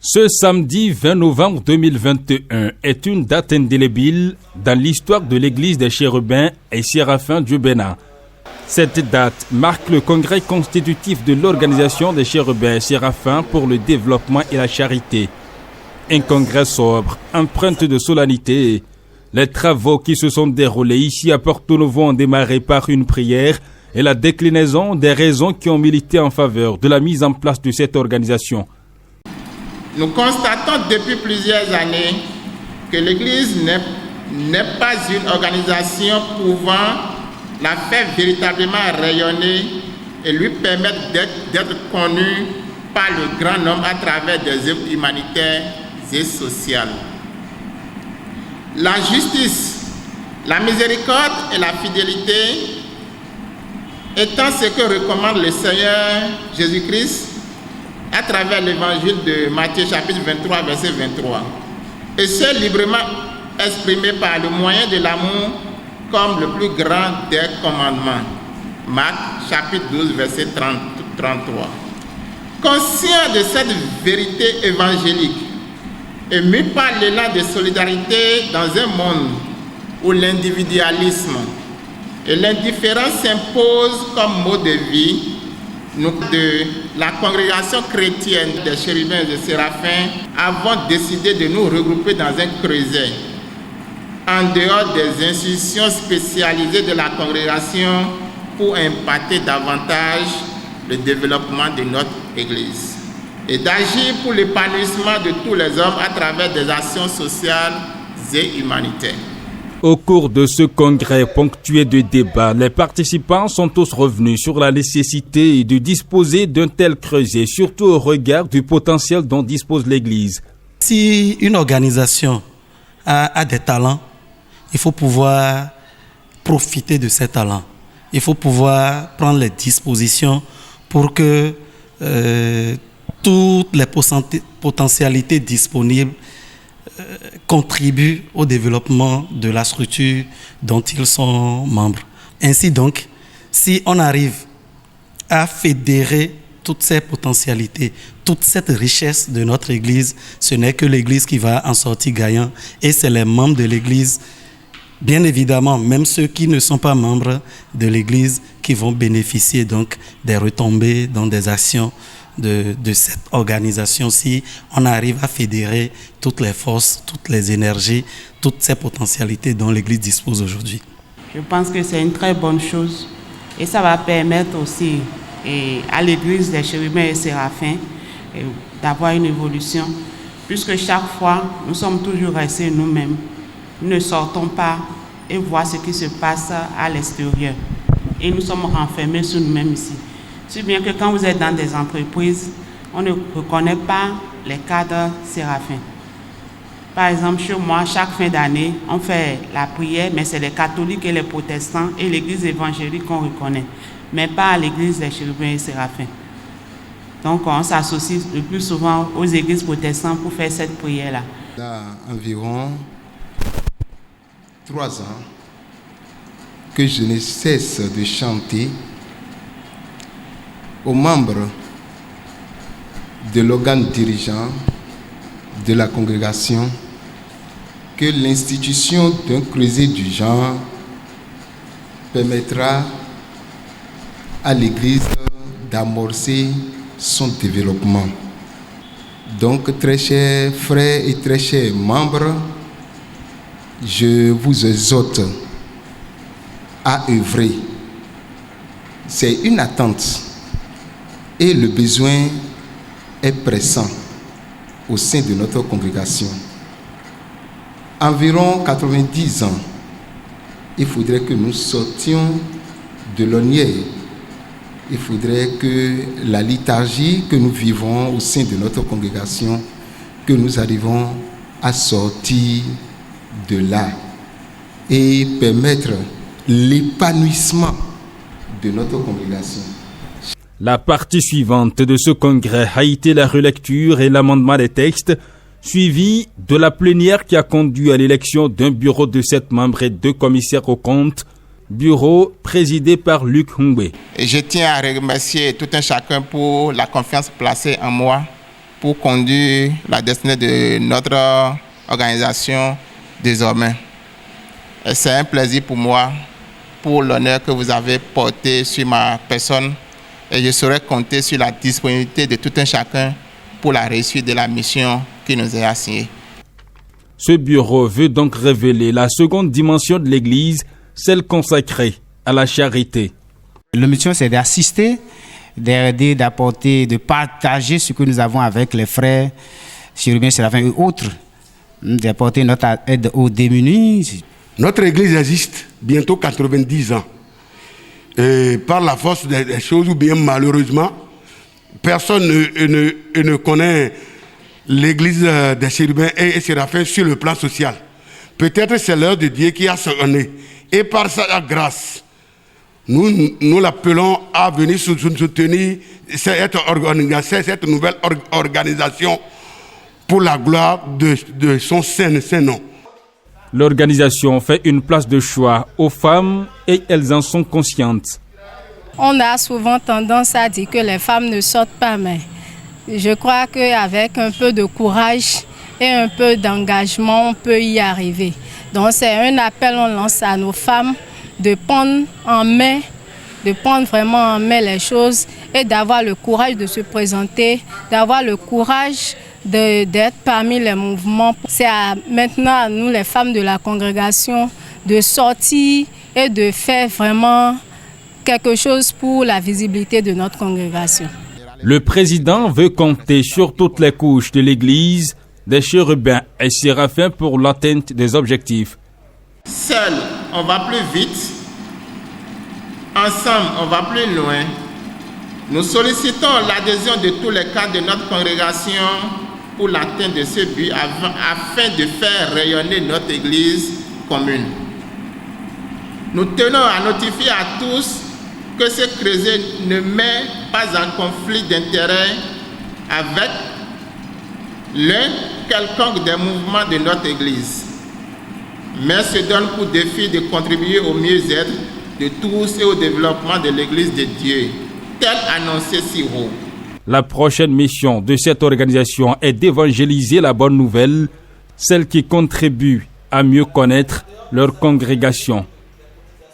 Ce samedi 20 novembre 2021 est une date indélébile dans l'histoire de l'église des Chérubins et Séraphins du Bénin. Cette date marque le congrès constitutif de l'organisation des Chérubins et Séraphins pour le développement et la charité. Un congrès sobre, empreinte de solennité. Les travaux qui se sont déroulés ici à Porto Novo ont démarré par une prière et la déclinaison des raisons qui ont milité en faveur de la mise en place de cette organisation. Nous constatons depuis plusieurs années que l'Église n'est pas une organisation pouvant la faire véritablement rayonner et lui permettre d'être connue par le grand nombre à travers des œuvres humanitaires et sociales. La justice, la miséricorde et la fidélité étant ce que recommande le Seigneur Jésus-Christ à travers l'évangile de Matthieu chapitre 23, verset 23. Et c'est librement exprimé par le moyen de l'amour comme le plus grand des commandements. Marc chapitre 12, verset 33. Conscient de cette vérité évangélique et mu par l'élan de solidarité dans un monde où l'individualisme et l'indifférence s'imposent comme mode de vie, nous, de la congrégation chrétienne des Chérubins et des Séraphins, avons décidé de nous regrouper dans un creuset, en dehors des institutions spécialisées de la congrégation, pour impacter davantage le développement de notre Église et d'agir pour l'épanouissement de tous les hommes à travers des actions sociales et humanitaires. Au cours de ce congrès ponctué de débats, les participants sont tous revenus sur la nécessité de disposer d'un tel creuset, surtout au regard du potentiel dont dispose l'Église. Si une organisation a des talents, il faut pouvoir profiter de ces talents. Il faut pouvoir prendre les dispositions pour que toutes les potentialités disponibles contribuent au développement de la structure dont ils sont membres. Ainsi donc, si on arrive à fédérer toutes ces potentialités, toute cette richesse de notre Église, ce n'est que l'Église qui va en sortir gagnant et c'est les membres de l'Église, bien évidemment, même ceux qui ne sont pas membres de l'Église, qui vont bénéficier donc des retombées dans des actions de cette organisation si on arrive à fédérer toutes les forces, toutes les énergies, toutes ces potentialités dont l'Église dispose aujourd'hui. Je pense que c'est une très bonne chose et ça va permettre aussi à l'Église des Chérubins et Séraphins d'avoir une évolution puisque chaque fois nous sommes toujours restés nous-mêmes. Nous ne sortons pas et voir ce qui se passe à l'extérieur et nous sommes renfermés sur nous-mêmes ici. Si bien que quand vous êtes dans des entreprises, on ne reconnaît pas les cadres séraphins. Par exemple, chez moi, chaque fin d'année, on fait la prière, mais c'est les catholiques et les protestants et l'église évangélique qu'on reconnaît, mais pas l'église des Chérubins et Séraphins. Donc, on s'associe le plus souvent aux églises protestantes pour faire cette prière-là. Il y a environ 3 ans que je ne cesse de chanter aux membres de l'organe dirigeant de la congrégation que l'institution d'un creuset du genre permettra à l'Église d'amorcer son développement. Donc, très chers frères et très chers membres, je vous exhorte à œuvrer. C'est une attente et le besoin est pressant au sein de notre congrégation. Environ 90 ans, il faudrait que nous sortions de l'ornière. Il faudrait que la liturgie que nous vivons au sein de notre congrégation, que nous arrivons à sortir de là et permettre l'épanouissement de notre congrégation. La partie suivante de ce congrès a été la relecture et l'amendement des textes, suivi de la plénière qui a conduit à l'élection d'un bureau de 7 membres et 2 commissaires aux comptes, bureau présidé par Luc Hungwe. Et je tiens à remercier tout un chacun pour la confiance placée en moi pour conduire la destinée de notre organisation désormais. Et c'est un plaisir pour moi, pour l'honneur que vous avez porté sur ma personne, et je saurai compter sur la disponibilité de tout un chacun pour la réussite de la mission qui nous est assignée. Ce bureau veut donc révéler la seconde dimension de l'Église, celle consacrée à la charité. La mission, c'est d'assister, d'aider, d'apporter, de partager ce que nous avons avec les frères chérubins, séraphins et autres, d'apporter notre aide aux démunis. Notre Église existe bientôt 90 ans. Et par la force des choses, ou bien malheureusement, personne ne connaît l'Église des chérubins et séraphins sur le plan social. Peut-être c'est l'heure de Dieu qui a sonné. Et par sa grâce, nous l'appelons à venir soutenir cette nouvelle organisation pour la gloire de son saint nom. L'organisation fait une place de choix aux femmes et elles en sont conscientes. On a souvent tendance à dire que les femmes ne sortent pas, mais je crois qu'avec un peu de courage et un peu d'engagement, on peut y arriver. Donc c'est un appel, on lance à nos femmes de prendre en main, de prendre vraiment en main les choses et d'avoir le courage de se présenter, d'avoir le courage d'être parmi les mouvements. C'est maintenant à nous, les femmes de la congrégation, de sortir et de faire vraiment quelque chose pour la visibilité de notre congrégation. Le président veut compter sur toutes les couches de l'Église, des chérubins et séraphins pour l'atteinte des objectifs. Seul, on va plus vite. Ensemble, on va plus loin. Nous sollicitons l'adhésion de tous les cadres de notre congrégation pour l'atteinte de ce but afin de faire rayonner notre Église commune. Nous tenons à notifier à tous que ce creuset ne met pas en conflit d'intérêts avec l'un quelconque des mouvements de notre Église, mais se donne pour défi de contribuer au mieux-être de tous et au développement de l'Église de Dieu, tel annoncé si haut. La prochaine mission de cette organisation est d'évangéliser la bonne nouvelle, celle qui contribue à mieux connaître leur congrégation.